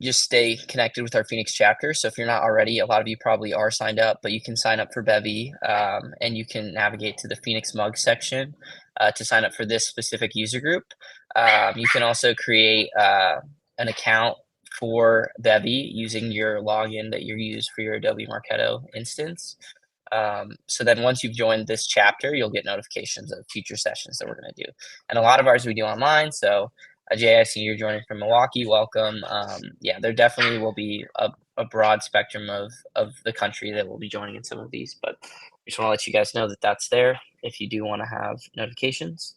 just stay connected with our Phoenix chapter. So if you're not already, a lot of you probably are signed up, but you can sign up for Bevy, and you can navigate to the Phoenix Mug section to sign up for this specific user group. You can also create an account for Bevy using your login that you use for your Adobe Marketo instance. So then once you've joined this chapter, you'll get notifications of future sessions that we're going to do. And a lot of ours we do online. So Jay, I see you're joining from Milwaukee. Welcome. Yeah, there definitely will be a broad spectrum of the country that will be joining in some of these, but I just want to let you guys know that that's there if you do want to have notifications.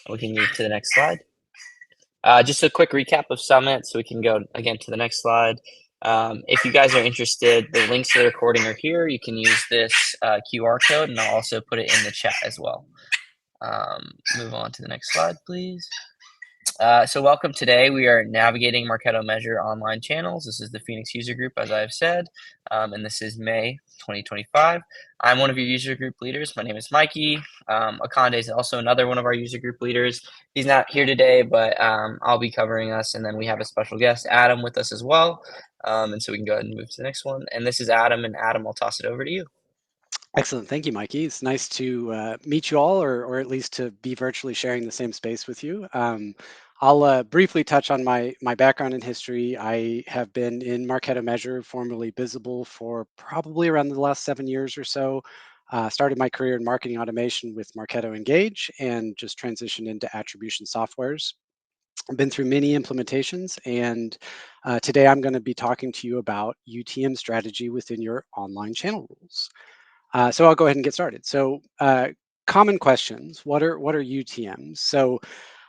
We can move to the next slide. Just a quick recap of Summit, so we can go again to the next slide. If you guys are interested, the links to the recording are here. You can use this QR code, and I'll also put it in the chat as well. Move on to the next slide, please. So welcome today. We are navigating Marketo Measure online channels. This is the Phoenix User Group, as I've said, and this is May 2025. I'm one of your user group leaders. My name is Mikey. Akande is also another one of our user group leaders. He's not here today, but I'll be covering us. And then we have a special guest, Adam, with us as well. And so we can go ahead and move to the next one. And this is Adam. And Adam, I'll toss it over to you. Excellent. Thank you, Mikey. It's nice to meet you all, or at least to be virtually sharing the same space with you. I'll briefly touch on my background and history. I have been in Marketo Measure, formerly Visible, for probably around the last 7 years or so. Started my career in marketing automation with Marketo Engage and just transitioned into attribution softwares. I've been through many implementations, and today I'm going to be talking to you about UTM strategy within your online channel rules. So I'll go ahead and get started. So common questions, what are UTMs? So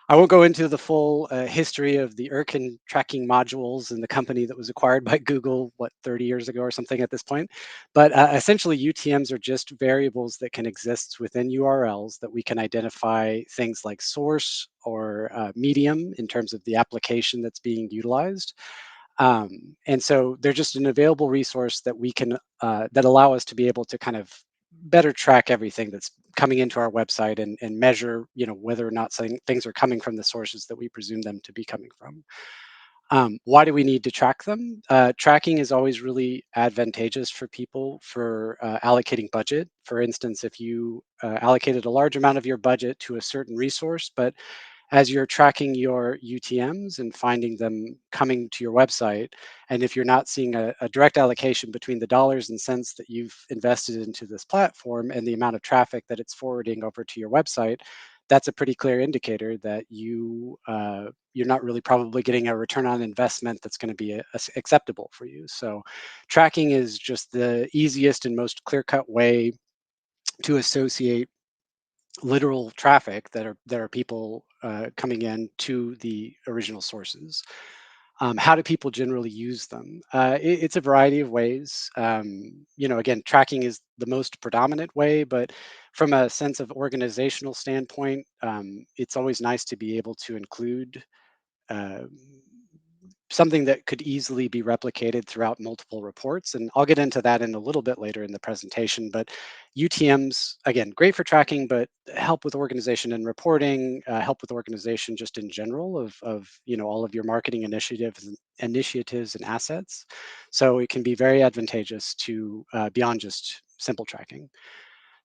I won't go into the full history of the Erkin tracking modules and the company that was acquired by Google, 30 years ago or something at this point. But essentially, UTMs are just variables that can exist within URLs that we can identify things like source or medium in terms of the application that's being utilized. And so they're just an available resource that we can that allow us to be able to kind of better track everything that's coming into our website and measure, whether or not things are coming from the sources that we presume them to be coming from. Why do we need to track them? Tracking is always really advantageous for people for allocating budget. For instance, if you allocated a large amount of your budget to a certain resource, but as you're tracking your UTMs and finding them coming to your website, and if you're not seeing a direct allocation between the dollars and cents that you've invested into this platform and the amount of traffic that it's forwarding over to your website, that's a pretty clear indicator that you're not really probably getting a return on investment that's going to be acceptable for you. So tracking is just the easiest and most clear-cut way to associate literal traffic that are people coming in to the original sources. How do people generally use them? It's a variety of ways. Again, tracking is the most predominant way, but from a sense of organizational standpoint, it's always nice to be able to include uh, something that could easily be replicated throughout multiple reports. And I'll get into that in a little bit later in the presentation. But UTMs, again, great for tracking, but help with organization and reporting, help with organization just in general of all of your marketing initiatives and assets. So it can be very advantageous to beyond just simple tracking.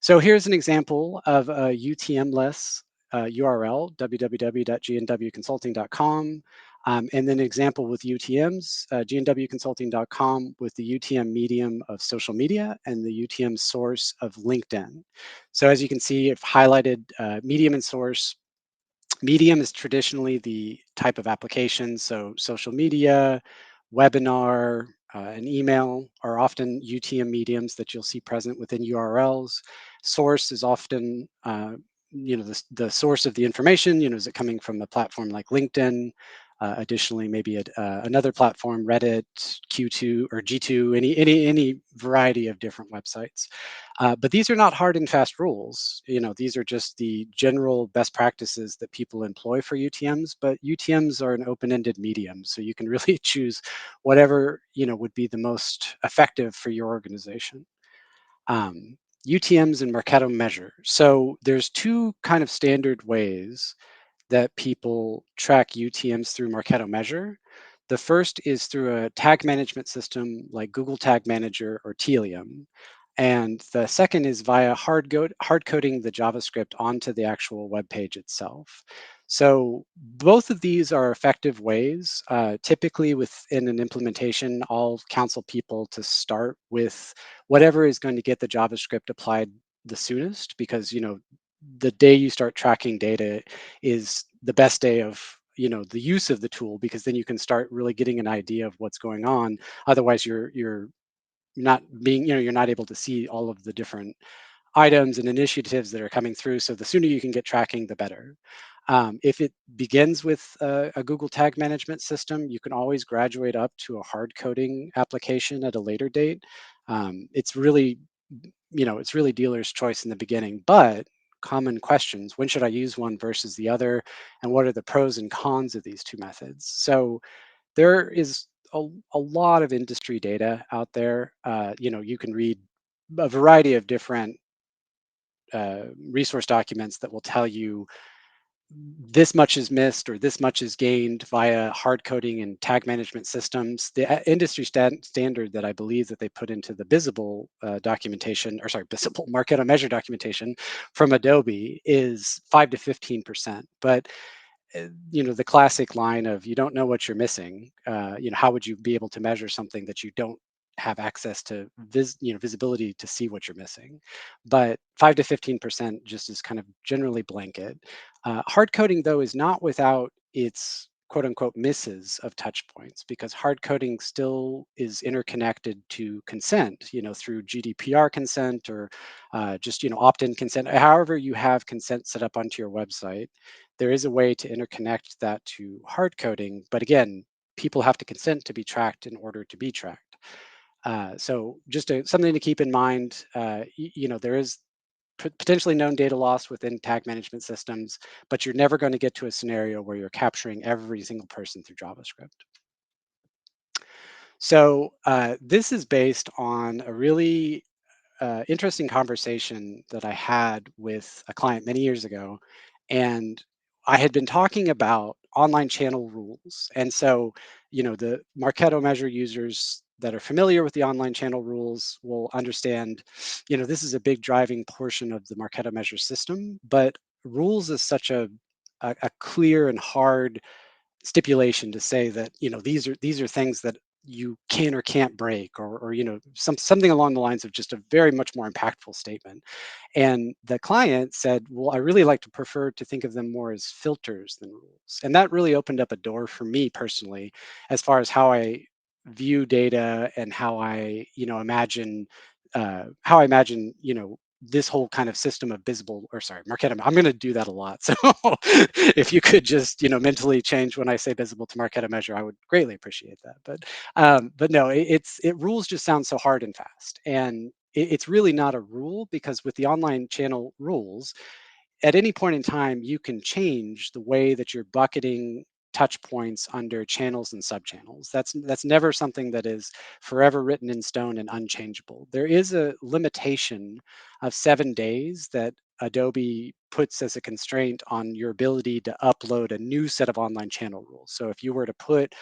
So here's an example of a UTM-less URL, www.gnwconsulting.com. And then an example with UTMs, gnwconsulting.com with the UTM medium of social media and the UTM source of LinkedIn. So as you can see, I've highlighted medium and source. Medium is traditionally the type of application, so social media, webinar, and email are often UTM mediums that you'll see present within URLs. Source is often, the source of the information. Is it coming from a platform like LinkedIn? Additionally, maybe another platform, Reddit, Q2 or G2, any variety of different websites. But these are not hard and fast rules. These are just the general best practices that people employ for UTMs. But UTMs are an open-ended medium, so you can really choose whatever would be the most effective for your organization. UTMs and Marketo Measure. So there's two kind of standard ways that people track UTMs through Marketo Measure. The first is through a tag management system like Google Tag Manager or Telium. And the second is via hard coding the JavaScript onto the actual web page itself. So both of these are effective ways. Typically within an implementation, I'll counsel people to start with whatever is going to get the JavaScript applied the soonest, because the day you start tracking data is the best day of the use of the tool, because then you can start really getting an idea of what's going on. Otherwise you're not being you're not able to see all of the different items and initiatives that are coming through. So the sooner you can get tracking, the better. If it begins with a Google Tag Management system, you can always graduate up to a hard coding application at a later date. It's really, it's really dealer's choice in the beginning, but common questions: when should I use one versus the other, and what are the pros and cons of these two methods? So there is a lot of industry data out there. You can read a variety of different resource documents that will tell you this much is missed or this much is gained via hard coding and tag management systems. The industry standard that I believe that they put into the visible documentation, or sorry, visible Marketo measure documentation from Adobe is 5 to 15%. But the classic line of, you don't know what you're missing. How would you be able to measure something that you don't have access to visibility to see what you're missing? But 5 to 15% just is kind of generally blanket. Hard coding, though, is not without its quote unquote misses of touch points, because hard coding still is interconnected to consent, through GDPR consent, or just opt-in consent. However you have consent set up onto your website, there is a way to interconnect that to hard coding. But again, people have to consent to be tracked in order to be tracked. So just something to keep in mind. There is potentially known data loss within tag management systems, but you're never going to get to a scenario where you're capturing every single person through JavaScript. So this is based on a really interesting conversation that I had with a client many years ago. And I had been talking about online channel rules. And so, the Marketo measure users that are familiar with the online channel rules will understand, this is a big driving portion of the Marketo measure system. But rules is such a clear and hard stipulation to say that these are things that you can or can't break, or something along the lines of just a very much more impactful statement. And the client said, well, I really like to prefer to think of them more as filters than rules. And that really opened up a door for me personally, as far as how I view data, and how I imagine this whole kind of system of visible, or sorry, Marketo. I'm going to do that a lot. So if you could just mentally change when I say visible to Marketo measure, I would greatly appreciate that. But no, it rules just sound so hard and fast, and it's really not a rule, because with the online channel rules, at any point in time, you can change the way that you're bucketing touch points under channels and subchannels. That's never something that is forever written in stone and unchangeable. There is a limitation of 7 days that Adobe puts as a constraint on your ability to upload a new set of online channel rules. So if you were to put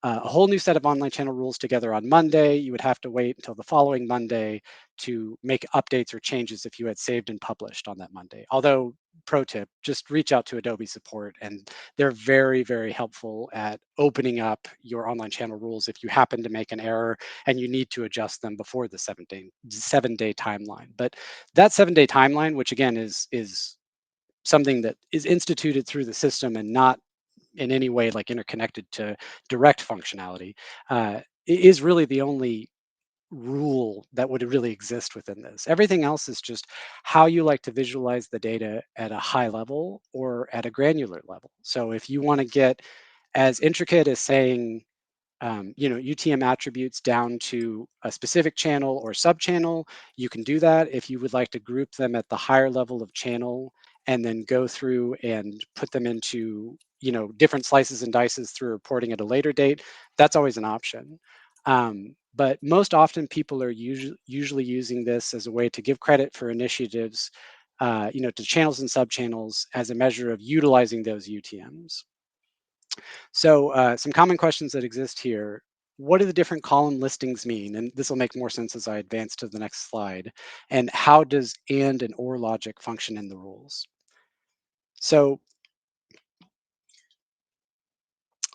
a whole new set of online channel rules together on Monday, you would have to wait until the following Monday to make updates or changes if you had saved and published on that Monday. Although, pro tip, just reach out to Adobe support, and they're very, very helpful at opening up your online channel rules if you happen to make an error and you need to adjust them before the 7-day timeline. But that 7-day timeline, which again is something that is instituted through the system and not in any way like interconnected to direct functionality, is really the only rule that would really exist within this. Everything else is just how you like to visualize the data at a high level or at a granular level. So if you want to get as intricate as saying UTM attributes down to a specific channel or subchannel, you can do that. If you would like to group them at the higher level of channel and then go through and put them into different slices and dices through reporting at a later date, that's always an option. But most often people are usually using this as a way to give credit for initiatives, to channels and subchannels as a measure of utilizing those UTMs. So some common questions that exist here. What do the different column listings mean? And this will make more sense as I advance to the next slide. And how does and or logic function in the rules? So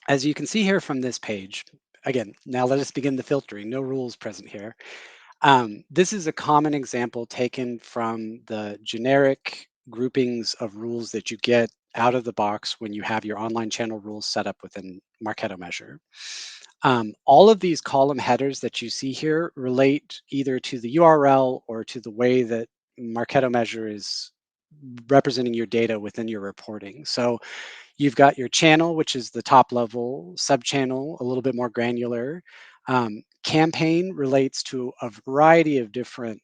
as you can see here from this page, again, now let us begin the filtering. No rules present here. This is a common example taken from the generic groupings of rules that you get out of the box when you have your online channel rules set up within Marketo Measure. All of these column headers that you see here relate either to the URL or to the way that Marketo Measure is representing your data within your reporting. So you've got your channel, which is the top level, sub-channel, a little bit more granular. Campaign relates to a variety of different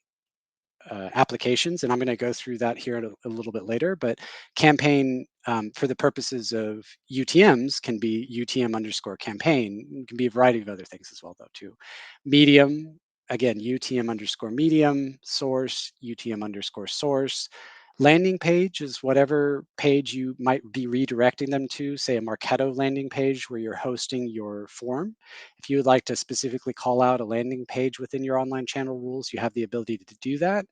applications, and I'm going to go through that here a little bit later. But campaign, for the purposes of UTMs, can be UTM underscore campaign. It can be a variety of other things as well, though, too. Medium, again, UTM underscore medium. Source, UTM underscore source. Landing page is whatever page you might be redirecting them to, say a Marketo landing page where you're hosting your form. If you would like to specifically call out a landing page within your online channel rules, you have the ability to do that.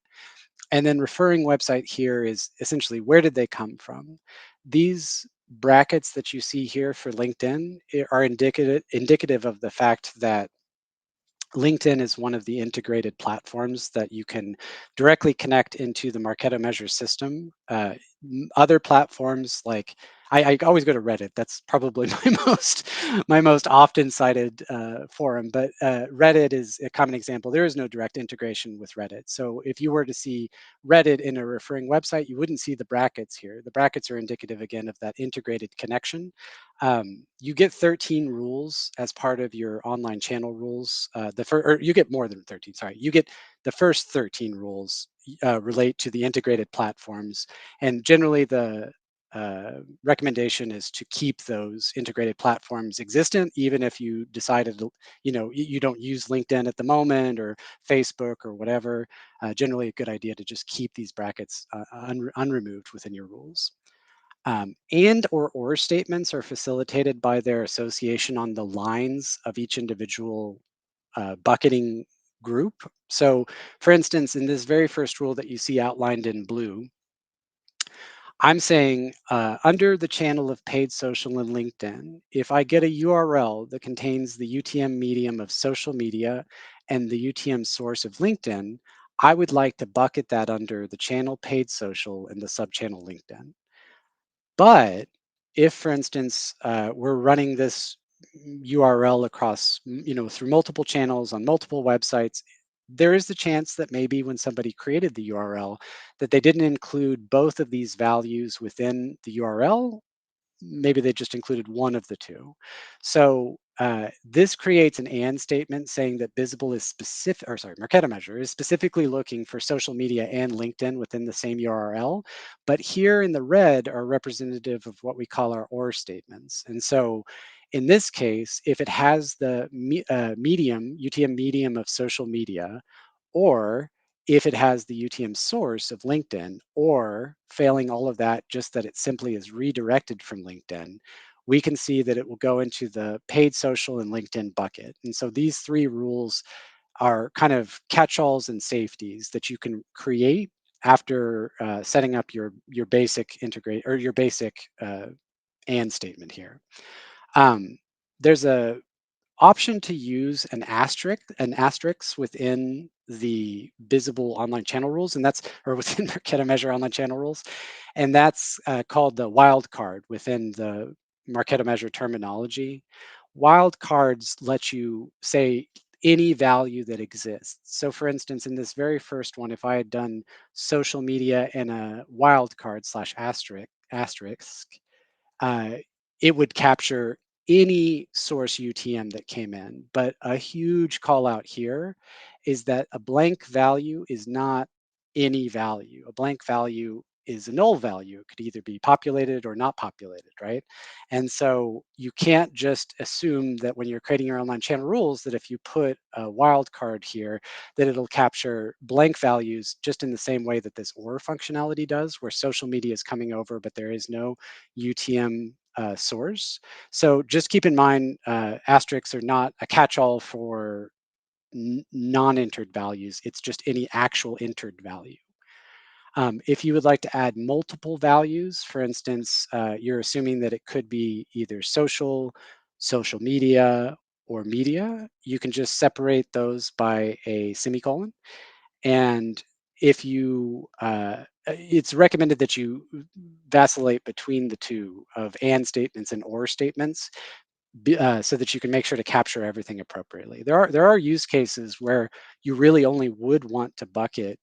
And then referring website here is essentially where did they come from? These brackets that you see here for LinkedIn are indicative of the fact that LinkedIn is one of the integrated platforms that you can directly connect into the Marketo Measure system. Other platforms like I always go to Reddit. That's probably my most often cited forum. But Reddit is a common example. There is no direct integration with Reddit. So if you were to see Reddit in a referring website, you wouldn't see the brackets here. The brackets are indicative again of that integrated connection. You get 13 rules as part of your online channel rules. Or you get more than 13. Sorry, you get the first 13 rules relate to the integrated platforms, and generally the recommendation is to keep those integrated platforms existent, even if you decided to, you don't use LinkedIn at the moment or Facebook or whatever. Generally, a good idea to just keep these brackets unremoved within your rules. And or statements are facilitated by their association on the lines of each individual bucketing group. So for instance, in this very first rule that you see outlined in blue, I'm saying under the channel of paid social and LinkedIn, if I get a URL that contains the UTM medium of social media and the UTM source of LinkedIn, I would like to bucket that under the channel paid social and the subchannel LinkedIn. But if, for instance, we're running this URL across, through multiple channels on multiple websites, there is the chance that maybe when somebody created the URL, that they didn't include both of these values within the URL. Maybe they just included one of the two. So this creates an and statement saying that Visible is specific, or sorry, Marketo Measure is specifically looking for social media and LinkedIn within the same URL. But here in the red are representative of what we call our or statements. And so in this case, if it has the medium, UTM medium of social media, or if it has the UTM source of LinkedIn, or failing all of that, just that it simply is redirected from LinkedIn, we can see that it will go into the paid social and LinkedIn bucket. And so these three rules are kind of catch-alls and safeties that you can create after setting up your basic integrate or your basic and statement here. Um, there's a option to use an asterisk within the visible online channel rules, and that's or within Marketo Measure online channel rules, and that's called the wildcard within the Marketo Measure terminology. Wildcards let you say any value that exists. So for instance, in this very first one, if I had done social media and a wildcard slash asterisk, uh, it would capture any source UTM that came in. But a huge call out here is that a blank value is not any value. A blank value is a null value. It could either be populated or not populated, right? And so you can't just assume that when you're creating your online channel rules that if you put a wildcard here, that it'll capture blank values just in the same way that this OR functionality does, where social media is coming over, but there is no UTM source. So just keep in mind, asterisks are not a catch-all for non-entered values. It's just any actual entered value. If you would like to add multiple values, for instance, you're assuming that it could be either social, social media, or media, you can just separate those by a semicolon. And if you, it's recommended that you vacillate between the two of and statements and or statements, so that you can make sure to capture everything appropriately. There are use cases where you really only would want to bucket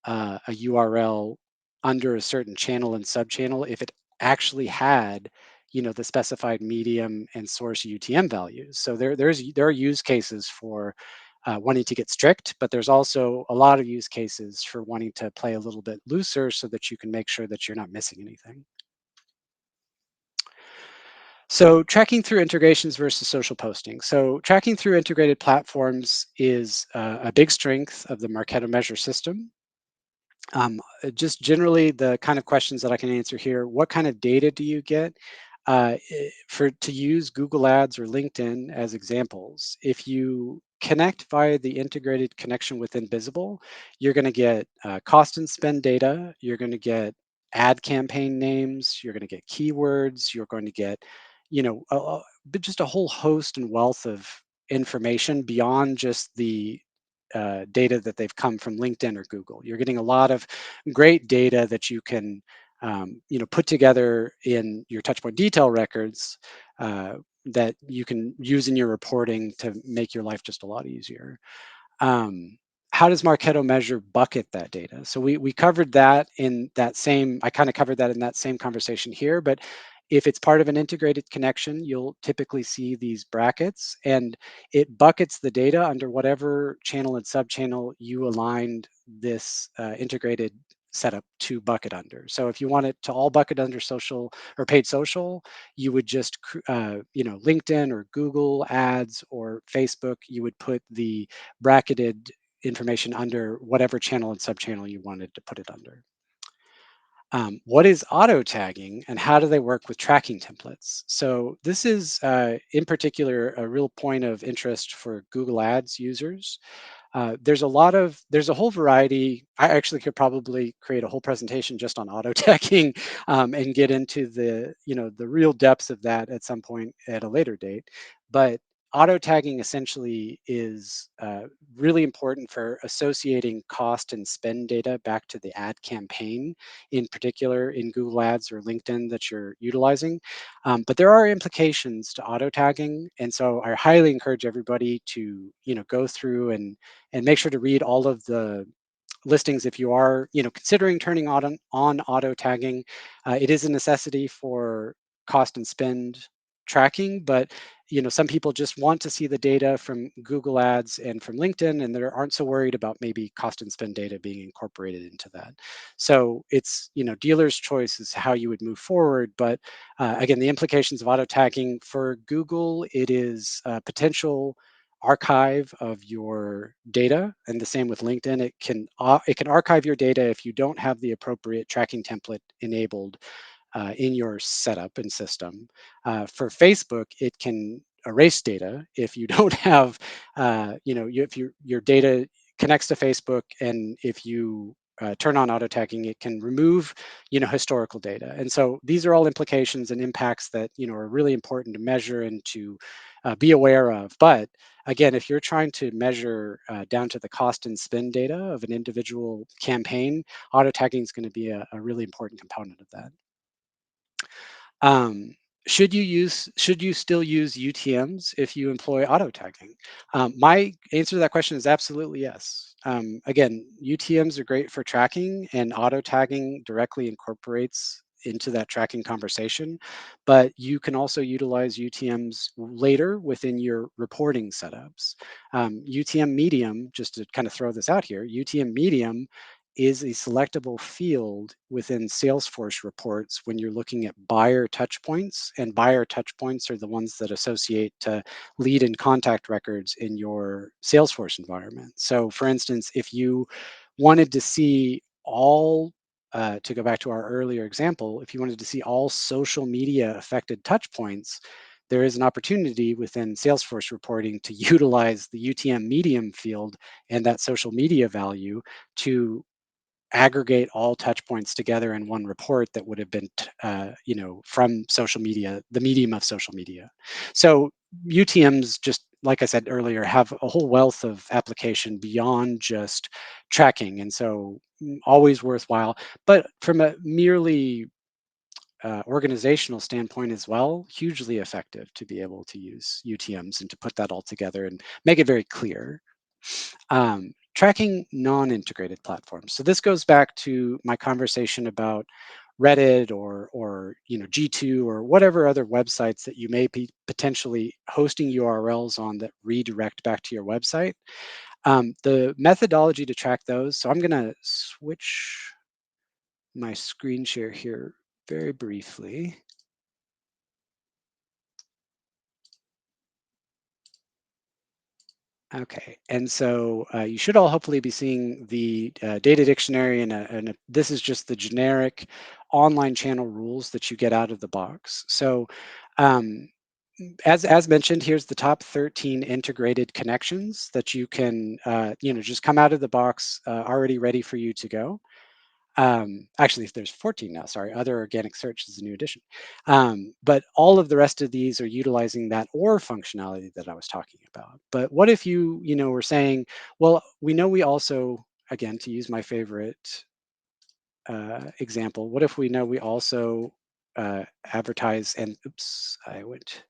a URL under a certain channel and subchannel if it actually had, the specified medium and source UTM values. So there are use cases for wanting to get strict, but there's also a lot of use cases for wanting to play a little bit looser so that you can make sure that you're not missing anything. So tracking through integrations versus social posting. So tracking through integrated platforms is a big strength of the Marketo measure system. Just generally, the kind of questions that I can answer here: what kind of data do you get? For to use Google Ads or LinkedIn as examples, if you connect via the integrated connection within Visible, you're going to get cost and spend data. You're going to get ad campaign names. You're going to get keywords. You're going to get, just a whole host and wealth of information beyond just the data that they've come from LinkedIn or Google. You're getting a lot of great data that you can, put together in your touchpoint detail records that you can use in your reporting to make your life just a lot easier. Um, how does Marketo measure bucket that data? So we covered that in that same, I kind of covered that in that same conversation here, but if it's part of an integrated connection, you'll typically see these brackets, and it buckets the data under whatever channel and subchannel you aligned this integrated setup to bucket under. So if you want it to all bucket under social or paid social, you would just, LinkedIn or Google ads or Facebook, you would put the bracketed information under whatever channel and subchannel you wanted to put it under. What is auto tagging and how do they work with tracking templates? So this is in particular a real point of interest for Google Ads users. There's a whole variety. I actually could probably create a whole presentation just on auto tagging and get into the real depths of that at some point at a later date. But auto tagging essentially is really important for associating cost and spend data back to the ad campaign, in particular in Google Ads or LinkedIn that you're utilizing. But there are implications to auto tagging, and so I highly encourage everybody to go through and make sure to read all of the listings if you are considering turning on auto tagging. It is a necessity for cost and spend tracking, but some people just want to see the data from Google Ads and from LinkedIn, and they aren't so worried about maybe cost and spend data being incorporated into that. So it's dealer's choice is how you would move forward. But again, the implications of auto tagging for Google, it is potential archive of your data, and the same with LinkedIn. It can archive your data if you don't have the appropriate tracking template enabled in your setup and system. For Facebook, it can erase data if you don't have, if your data connects to Facebook, and if you turn on auto tagging, it can remove, historical data. And so these are all implications and impacts that are really important to measure and to be aware of. But again, if you're trying to measure down to the cost and spend data of an individual campaign, auto tagging is going to be a really important component of that. Um, should you still use UTMs if you employ auto tagging? My answer to that question is absolutely yes. Again, UTMs are great for tracking, and auto tagging directly incorporates into that tracking conversation, but you can also utilize UTMs later within your reporting setups. UTM medium, just to kind of throw this out here, UTM medium is a selectable field within Salesforce reports when you're looking at buyer touch points, and buyer touch points are the ones that associate to lead and contact records in your Salesforce environment. So for instance, if you wanted to see all to go back to our earlier example, if you wanted to see all social media affected touch points, there is an opportunity within Salesforce reporting to utilize the UTM medium field and that social media value to aggregate all touch points together in one report that would have been from social media, the medium of social media. So UTMs, just like I said earlier, have a whole wealth of application beyond just tracking, and so always worthwhile. But from a merely organizational standpoint as well, hugely effective to be able to use UTMs and to put that all together and make it very clear. Tracking non-integrated platforms. So this goes back to my conversation about Reddit or G2 or whatever other websites that you may be potentially hosting URLs on that redirect back to your website. The methodology to track those. So I'm going to switch my screen share here very briefly. Okay, and so you should all hopefully be seeing the data dictionary, and this is just the generic online channel rules that you get out of the box. So, um, as mentioned, here's the top 13 integrated connections that you can, just come out of the box already ready for you to go. Actually, if there's 14 now, sorry, other organic search is a new addition. But all of the rest of these are utilizing that or functionality that I was talking about. But what if were saying, well, we know we also, again, to use my favorite example, what if we know we also advertise and, oops, I went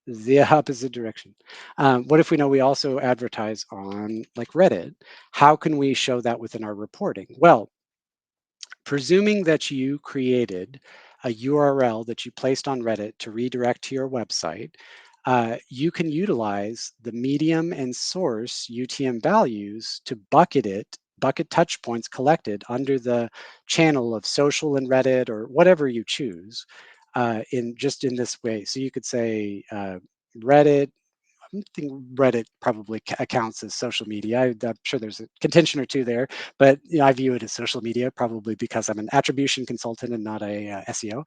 the opposite direction. What if we know we also advertise on like Reddit? How can we show that within our reporting? Well, presuming that you created a URL that you placed on Reddit to redirect to your website, you can utilize the medium and source UTM values to bucket touch points collected under the channel of social and Reddit or whatever you choose in this way. So you could say Reddit. I think Reddit probably accounts as social media. I'm sure there's a contention or two there, but I view it as social media probably because I'm an attribution consultant and not a SEO.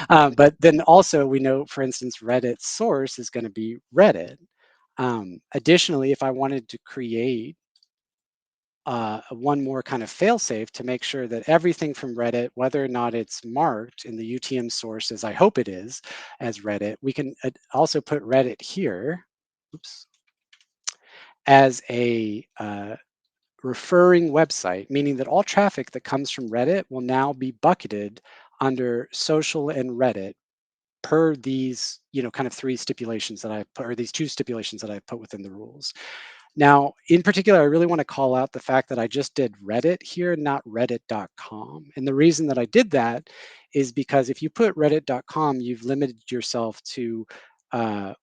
But then also we know, for instance, Reddit's source is going to be Reddit. Additionally, if I wanted to create one more kind of fail-safe to make sure that everything from Reddit, whether or not it's marked in the UTM source as I hope it is as Reddit, we can also put Reddit here, oops, as a referring website, meaning that all traffic that comes from Reddit will now be bucketed under social and Reddit per these, kind of three stipulations that I put, or these two stipulations that I put within the rules. Now, in particular, I really want to call out the fact that I just did Reddit here, not reddit.com. And the reason that I did that is because if you put reddit.com, you've limited yourself to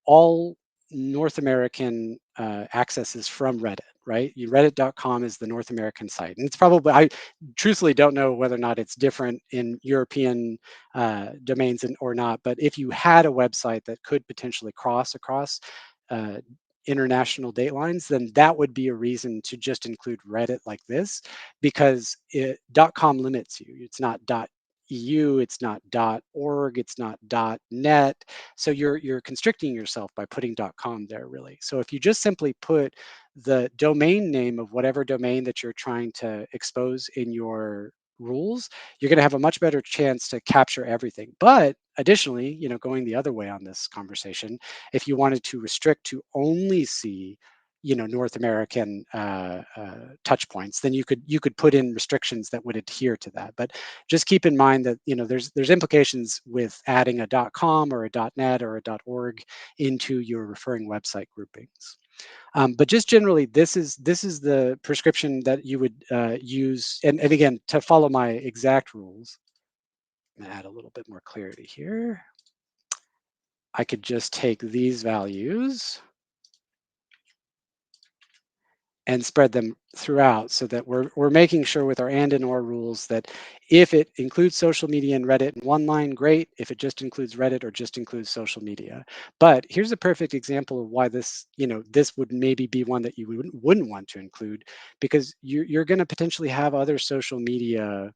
all North American accesses from Reddit, right? Reddit.com is the North American site. And it's probably, I truthfully don't know whether or not it's different in European domains or not. But if you had a website that could potentially cross across uh, international date lines, then that would be a reason to just include Reddit like this, because .com limits you. It's not .eu, it's not .org, it's not .net. So you're constricting yourself by putting .com there, really. So if you just simply put the domain name of whatever domain that you're trying to expose in your rules, you're going to have a much better chance to capture everything. But additionally, going the other way on this conversation, if you wanted to restrict to only see North American touch points, then you could put in restrictions that would adhere to that. But just keep in mind that there's implications with adding a .com or a .net or a .org into your referring website groupings. But just generally, this is the prescription that you would use. And again, to follow my exact rules, I'm gonna add a little bit more clarity here. I could just take these values and spread them throughout, so that we're making sure with our and or rules that if it includes social media and Reddit in one line, great. If it just includes Reddit or just includes social media. But here's a perfect example of why this, this would maybe be one that you wouldn't want to include, because you're going to potentially have other social media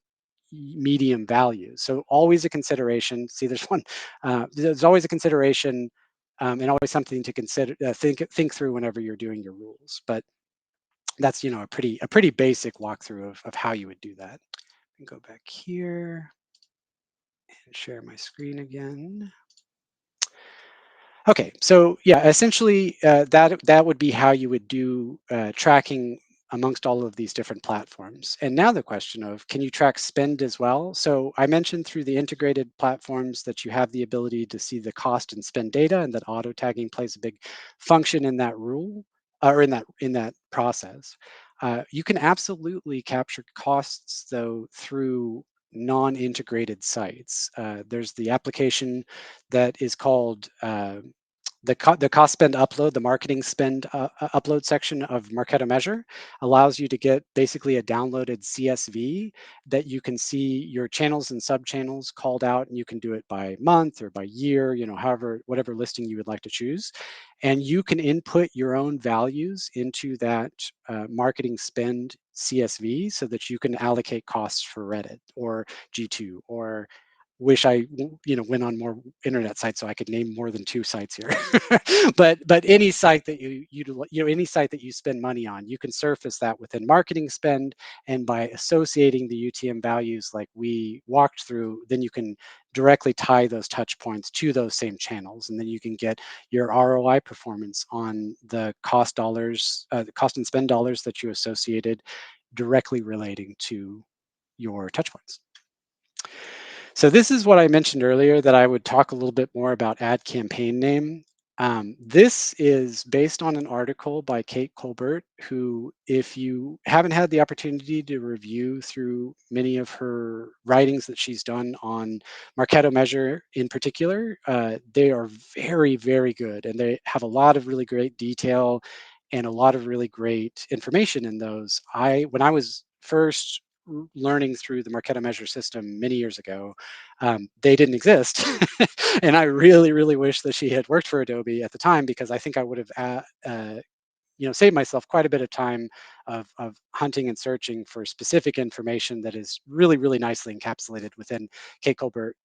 medium values. So always a consideration. See, there's one. There's always a consideration, and always something to consider, think through whenever you're doing your rules. But that's a pretty basic walkthrough of how you would do that. And go back here and share my screen again. Okay, so yeah, essentially that would be how you would do tracking amongst all of these different platforms. And now the question of, can you track spend as well? So I mentioned through the integrated platforms that you have the ability to see the cost and spend data, and that auto tagging plays a big function in that rule, or in that process. You can absolutely capture costs though through non-integrated sites. There's the application that is called the cost spend upload, the marketing spend upload section of Marketo Measure allows you to get basically a downloaded CSV that you can see your channels and sub channels called out, and you can do it by month or by year, however, whatever listing you would like to choose. And you can input your own values into that marketing spend CSV so that you can allocate costs for Reddit or G2, or wish I went on more internet sites so I could name more than two sites here. but any site that any site that you spend money on, you can surface that within marketing spend, and by associating the UTM values like we walked through, then you can directly tie those touch points to those same channels, and then you can get your ROI performance on the the cost and spend dollars that you associated directly relating to your touch points. So this is what I mentioned earlier, that I would talk a little bit more about ad campaign name. This is based on an article by Kate Colbert, who, if you haven't had the opportunity to review through many of her writings that she's done on Marketo Measure in particular, they are very, very good. And they have a lot of really great detail and a lot of really great information in those. When I was first learning through the Marketo Measure system many years ago, they didn't exist. And I really, really wish that she had worked for Adobe at the time, because I think I would have saved myself quite a bit of time of hunting and searching for specific information that is really, really nicely encapsulated within Colbert,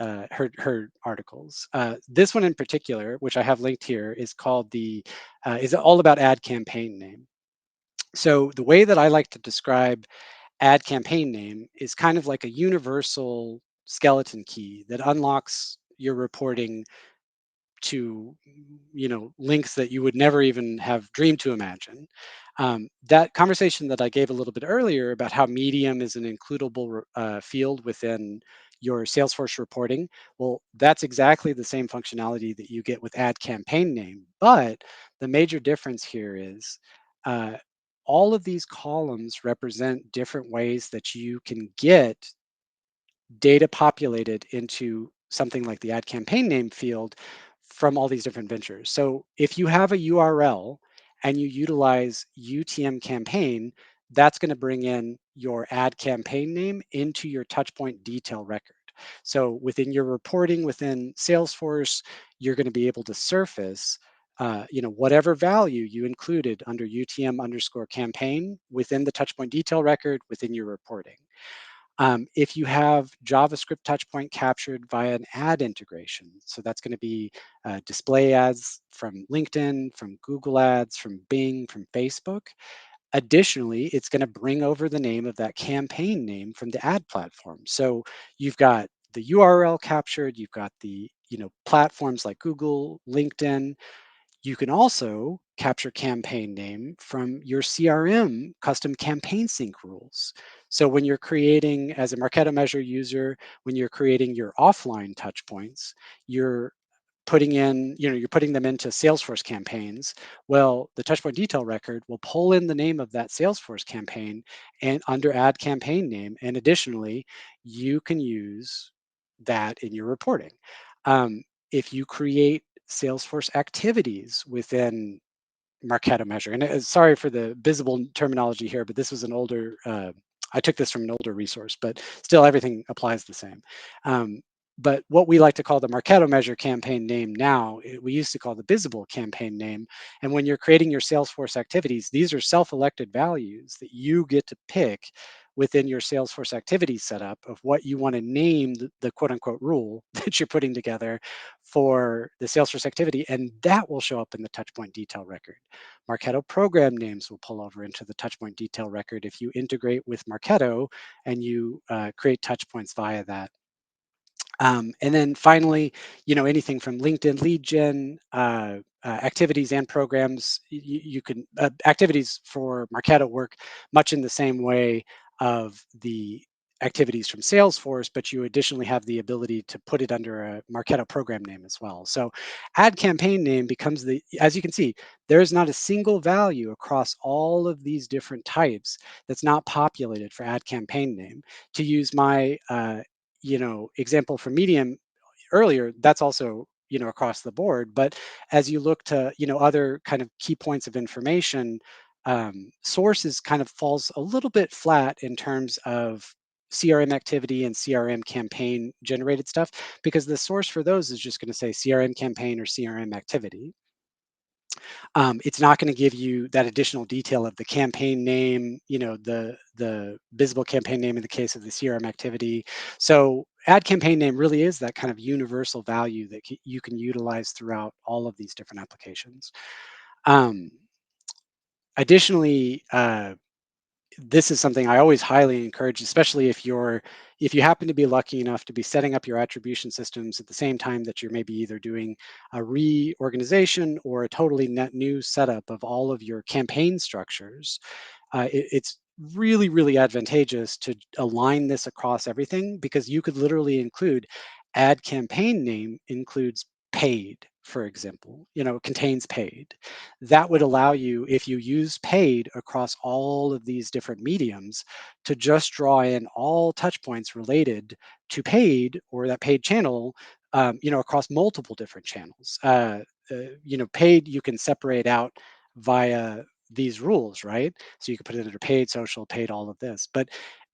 her articles. This one in particular, which I have linked here, is called is all about ad campaign name. So the way that I like to describe ad campaign name is kind of like a universal skeleton key that unlocks your reporting to links that you would never even have dreamed to imagine. That conversation that I gave a little bit earlier about how medium is an includable field within your Salesforce reporting, well, that's exactly the same functionality that you get with ad campaign name. But the major difference here is uh, all of these columns represent different ways that you can get data populated into something like the ad campaign name field from all these different ventures. So if you have a URL and you utilize UTM campaign, that's going to bring in your ad campaign name into your touchpoint detail record. So within your reporting within Salesforce, you're going to be able to surface whatever value you included under UTM underscore campaign within the touchpoint detail record within your reporting. If you have JavaScript touchpoint captured via an ad integration, so that's going to be display ads from LinkedIn, from Google Ads, from Bing, from Facebook. Additionally, it's going to bring over the name of that campaign name from the ad platform. So you've got the URL captured, you've got the platforms like Google, LinkedIn. You can also capture campaign name from your CRM custom campaign sync rules. So when you're creating, as a Marketo Measure user, when you're creating your offline touch points, you're you're putting them into Salesforce campaigns. Well, the touchpoint detail record will pull in the name of that Salesforce campaign and under add campaign name. And additionally, you can use that in your reporting. If you create Salesforce activities within Marketo measure. And sorry for the visible terminology here, but this was an older, I took this from an older resource, but still everything applies the same. Um, but what we like to call the Marketo measure campaign name now, we used to call the visible campaign name. And when you're creating your Salesforce activities, these are self-elected values that you get to pick within your Salesforce activities setup of what you want to name the quote unquote rule that you're putting together for the Salesforce activity. And that will show up in the touchpoint detail record. Marketo program names will pull over into the touchpoint detail record if you integrate with Marketo and you create touchpoints via that. And then finally, anything from LinkedIn lead gen, activities and programs, you can, activities for Marketo work much in the same way of the activities from Salesforce, but you additionally have the ability to put it under a Marketo program name as well. So add campaign name becomes as you can see, there is not a single value across all of these different types that's not populated for add campaign name. To use my example from Medium earlier, that's also across the board. But as you look to other kind of key points of information, sources kind of falls a little bit flat in terms of CRM activity and CRM campaign generated stuff, because the source for those is just going to say CRM campaign or CRM activity. It's not going to give you that additional detail of the campaign name, the visible campaign name in the case of the CRM activity. So add campaign name really is that kind of universal value that you can utilize throughout all of these different applications. Um, Additionally, this is something I always highly encourage, especially if you happen to be lucky enough to be setting up your attribution systems at the same time that you're maybe either doing a reorganization or a totally net new setup of all of your campaign structures. It's really, really advantageous to align this across everything, because you could literally include add campaign name includes paid, for example, contains paid. That would allow you, if you use paid across all of these different mediums, to just draw in all touch points related to paid or that paid channel, across multiple different channels. Paid you can separate out via these rules, right? So you can put it under paid social, paid all of this. But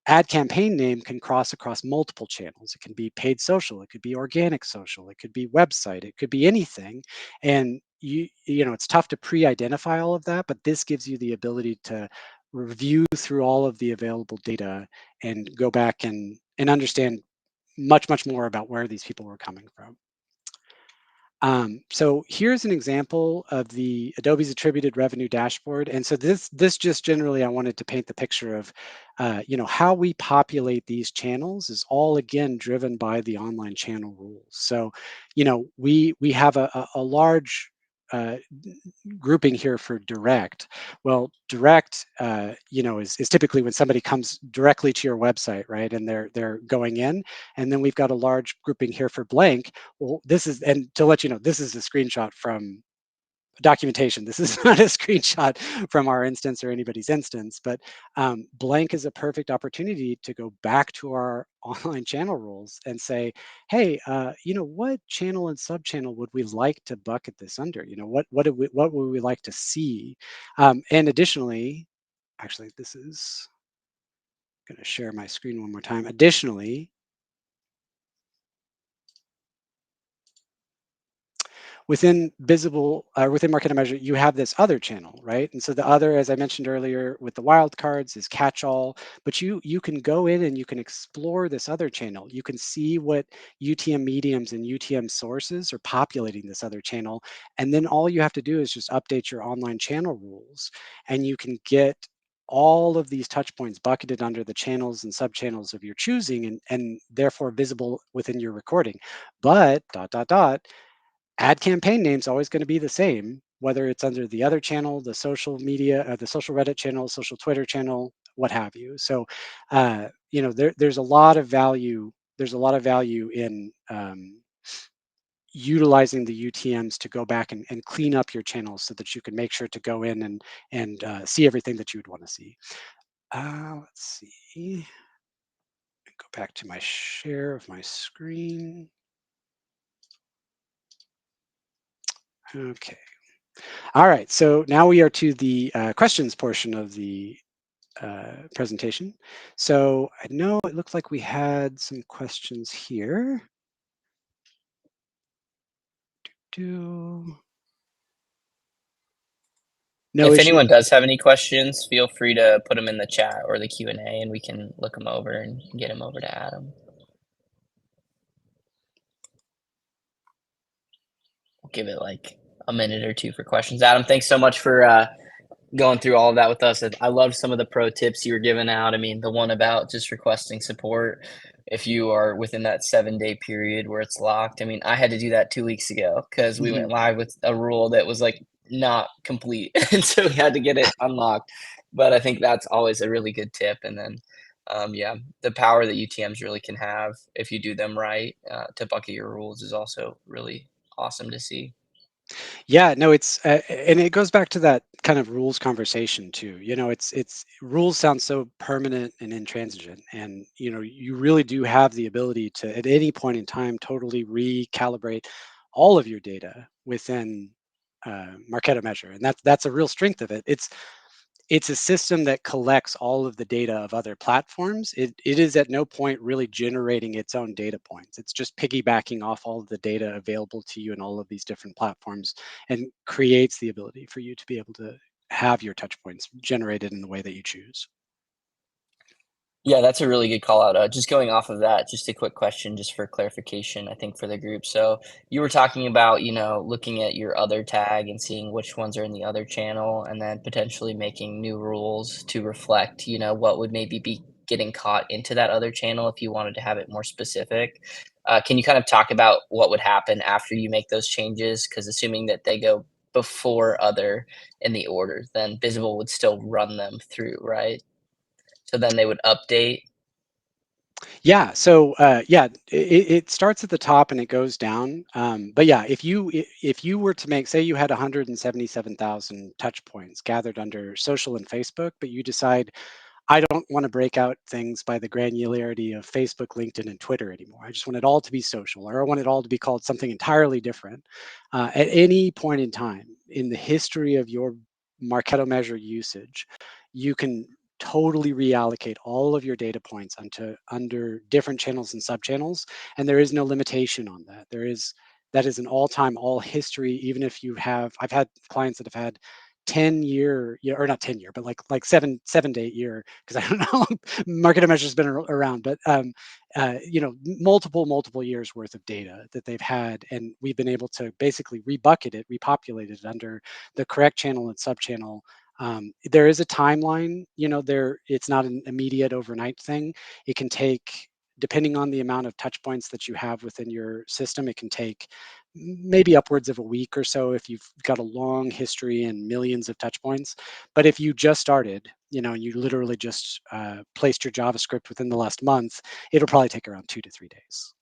add campaign name can cross across multiple channels. It can be paid social, it could be organic social, it could be website, it could be anything. And it's tough to pre-identify all of that, but this gives you the ability to review through all of the available data and go back and understand much, much more about where these people were coming from. So here's an example of the Adobe's attributed revenue dashboard. And so this just generally, I wanted to paint the picture of, how we populate these channels is all again driven by the online channel rules. So, we have a large grouping here for direct. Well, direct, is typically when somebody comes directly to your website, right? And they're going in, and then we've got a large grouping here for blank. Well, and to let you know, this is a screenshot from documentation. This is not a screenshot from our instance or anybody's instance, but blank is a perfect opportunity to go back to our online channel rules and say, hey, what channel and sub-channel would we like to bucket this under? What would we like to see? And additionally, actually, this is going to share my screen one more time. Additionally, within Marketo Measure, you have this other channel, right? And so the other, as I mentioned earlier, with the wildcards is catch-all, but you can go in and you can explore this other channel. You can see what UTM mediums and UTM sources are populating this other channel. And then all you have to do is just update your online channel rules, and you can get all of these touch points bucketed under the channels and sub-channels of your choosing, and therefore visible within your recording. But add campaign name's always going to be the same, whether it's under the other channel, the social media, the social Reddit channel, social Twitter channel, what have you. So, there's a lot of value. There's a lot of value in utilizing the UTMs to go back and clean up your channels so that you can make sure to go in and see everything that you would want to see. Let's see. Go back to my share of my screen. Okay. All right. So now we are to the questions portion of the presentation. So I know it looks like we had some questions here. No If issue. anyone does have any questions, feel free to put them in the chat or the Q&A, and we can look them over and get them over to Adam. We'll give it like a minute or two for questions. Adam, thanks so much for going through all of that with us. I loved some of the pro tips you were giving out. I mean, the one about just requesting support if you are within that 7-day period where it's locked. I mean, I had to do that 2 weeks ago because we went Mhm. live with a rule that was like not complete. And so we had to get it unlocked. But I think that's always a really good tip. And then, yeah, the power that UTMs really can have if you do them right to bucket your rules is also really awesome to see. Yeah, no, it's and it goes back to that kind of rules conversation too. It's rules sound so permanent and intransigent, and you really do have the ability to at any point in time totally recalibrate all of your data within Marketo Measure, and that's a real strength of it. It's a system that collects all of the data of other platforms. It is at no point really generating its own data points. It's just piggybacking off all of the data available to you in all of these different platforms and creates the ability for you to be able to have your touch points generated in the way that you choose. Yeah, that's a really good call out. Just going off of that, just a quick question, just for clarification, I think for the group. So you were talking about, looking at your other tag and seeing which ones are in the other channel, and then potentially making new rules to reflect, what would maybe be getting caught into that other channel if you wanted to have it more specific. Can you kind of talk about what would happen after you make those changes? Because assuming that they go before other in the order, then Visible would still run them through, right? So then they would update. Yeah. So yeah, it starts at the top and it goes down. But yeah, if you were to make, say, you had 177,000 touch points gathered under social and Facebook, but you decide I don't want to break out things by the granularity of Facebook, LinkedIn, and Twitter anymore. I just want it all to be social, or I want it all to be called something entirely different. At any point in time in the history of your Marketo Measure usage, you can totally reallocate all of your data points onto under different channels and subchannels, and there is no limitation on that. That is an all-time, all history. Even if you have, I've had clients that have had 10-year, yeah, or not 10-year, but like 7 to 8 year, because I don't know how long Marketo Measure's been around, but multiple years worth of data that they've had, and we've been able to basically rebucket it, repopulate it under the correct channel and subchannel. There is a timeline, there it's not an immediate overnight thing. It can take, depending on the amount of touch points that you have within your system, it can take maybe upwards of a week or so if you've got a long history and millions of touch points. But if you just started, and you literally just placed your JavaScript within the last month, it'll probably take around 2 to 3 days.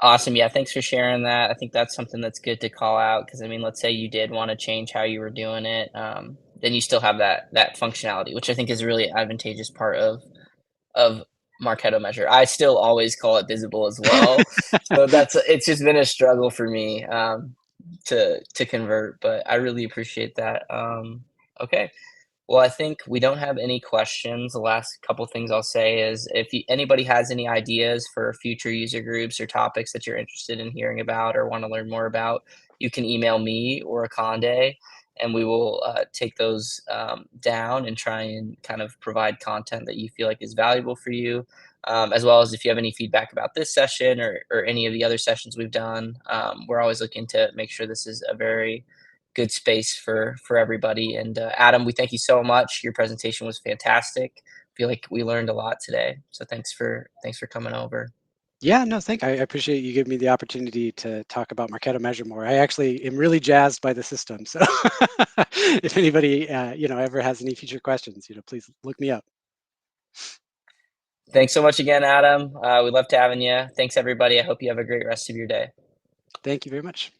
Awesome. Yeah, thanks for sharing that. I think that's something that's good to call out because I mean, let's say you did want to change how you were doing it, then you still have that functionality, which I think is a really advantageous part of Marketo Measure. I still always call it visible as well, so it's just been a struggle for me to convert, but I really appreciate that. Okay. Well, I think we don't have any questions. The last couple things I'll say is if anybody has any ideas for future user groups or topics that you're interested in hearing about or want to learn more about, you can email me or Akande, and we will take those down and try and kind of provide content that you feel like is valuable for you. As well as if you have any feedback about this session or any of the other sessions we've done, we're always looking to make sure this is a very good space for everybody. And Adam, we thank you so much. Your presentation was fantastic. Feel like we learned a lot today. So thanks for coming over. Yeah, no, I appreciate you giving me the opportunity to talk about Marketo Measure more. I actually am really jazzed by the system. So if anybody, ever has any future questions, please look me up. Thanks so much again, Adam. We love to having you. Thanks everybody. I hope you have a great rest of your day. Thank you very much.